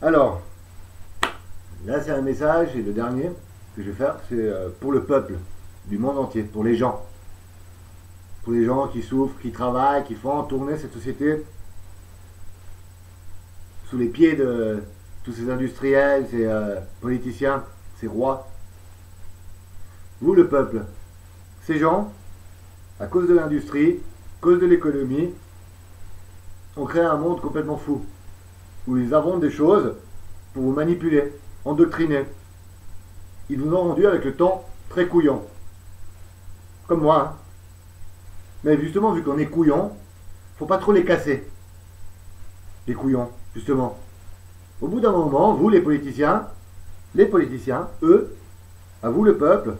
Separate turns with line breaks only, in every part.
Alors, là c'est un message, et le dernier que je vais faire, c'est pour le peuple du monde entier, pour les gens. Pour les gens qui souffrent, qui travaillent, qui font tourner cette société sous les pieds de tous ces industriels, ces politiciens, ces rois. Vous, le peuple, ces gens, à cause de l'industrie, à cause de l'économie, ont créé un monde complètement fou, où ils inventent des choses pour vous manipuler, endoctriner. Ils vous ont rendu avec le temps très couillon. Comme moi. Hein. Mais justement, vu qu'on est couillon, faut pas trop les casser. Les couillons, justement. Au bout d'un moment, vous les politiciens, eux, à vous le peuple,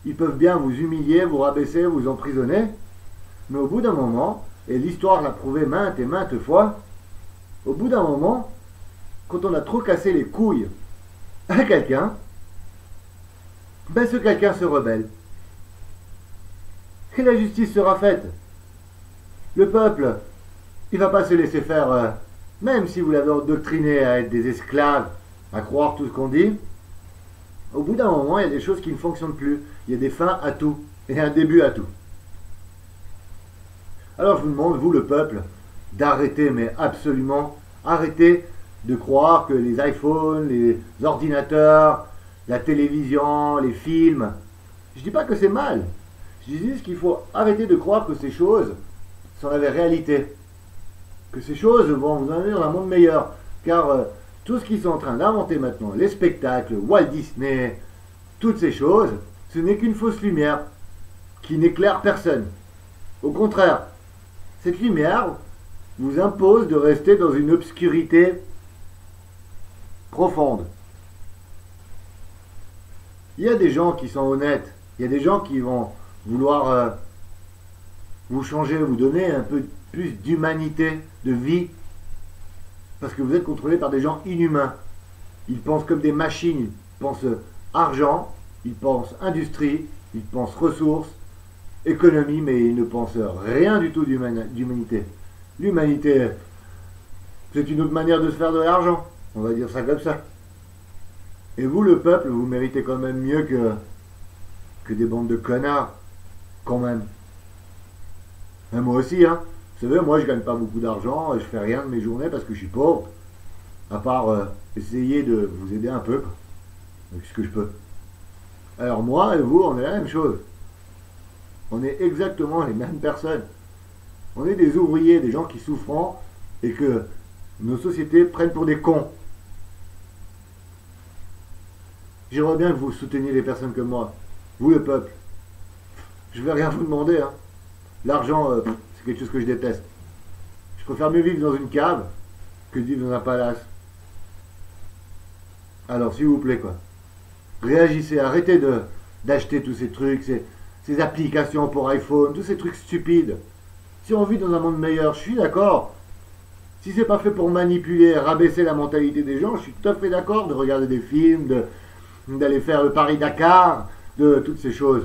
ils peuvent bien vous humilier, vous rabaisser, vous emprisonner, mais au bout d'un moment, et l'histoire l'a prouvé maintes et maintes fois, au bout d'un moment, quand on a trop cassé les couilles à quelqu'un, ben ce quelqu'un se rebelle. Et la justice sera faite. Le peuple, il va pas se laisser faire, même si vous l'avez endoctriné à être des esclaves, à croire tout ce qu'on dit, au bout d'un moment, il y a des choses qui ne fonctionnent plus. Il y a des fins à tout et un début à tout. Alors je vous demande, vous le peuple, d'arrêter, mais absolument, arrêter de croire que les iPhones, les ordinateurs, la télévision, les films, je dis pas que c'est mal. Je dis juste qu'il faut arrêter de croire que ces choses sont la réalité. Que ces choses vont vous amener dans un monde meilleur. Car tout ce qu'ils sont en train d'inventer maintenant, les spectacles, Walt Disney, toutes ces choses, ce n'est qu'une fausse lumière qui n'éclaire personne. Au contraire, cette lumière vous impose de rester dans une obscurité profonde. Il y a des gens qui sont honnêtes, il y a des gens qui vont vouloir vous changer, vous donner un peu plus d'humanité, de vie, parce que vous êtes contrôlé par des gens inhumains. Ils pensent comme des machines, ils pensent argent, ils pensent industrie, ils pensent ressources, économie, mais ils ne pensent rien du tout d'humanité. L'humanité, c'est une autre manière de se faire de l'argent, on va dire ça comme ça. Et vous, le peuple, vous méritez quand même mieux que des bandes de connards, quand même. Et moi aussi, hein. Vous savez, moi je gagne pas beaucoup d'argent, je fais rien de mes journées parce que je suis pauvre, à part essayer de vous aider un peu, quoi, avec ce que je peux. Alors moi et vous, on est la même chose. On est exactement les mêmes personnes. On est des ouvriers, des gens qui souffrent et que nos sociétés prennent pour des cons. J'aimerais bien que vous souteniez les personnes comme moi, vous le peuple. Je vais rien vous demander, hein. L'argent, c'est quelque chose que je déteste. Je préfère mieux vivre dans une cave que de vivre dans un palace. Alors, s'il vous plaît, quoi. Réagissez, arrêtez d'acheter tous ces trucs, ces applications pour iPhone, tous ces trucs stupides. Si on vit dans un monde meilleur, je suis d'accord. Si c'est pas fait pour manipuler, rabaisser la mentalité des gens, je suis tout à fait d'accord de regarder des films, d'aller faire le Paris-Dakar, de toutes ces choses.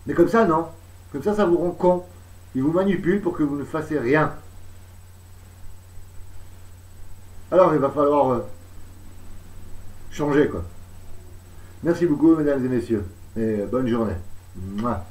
Mais comme ça, non. Comme ça vous rend con. Ils vous manipulent pour que vous ne fassiez rien. Alors, il va falloir changer, quoi. Merci beaucoup, mesdames et messieurs. Et bonne journée. Mouah.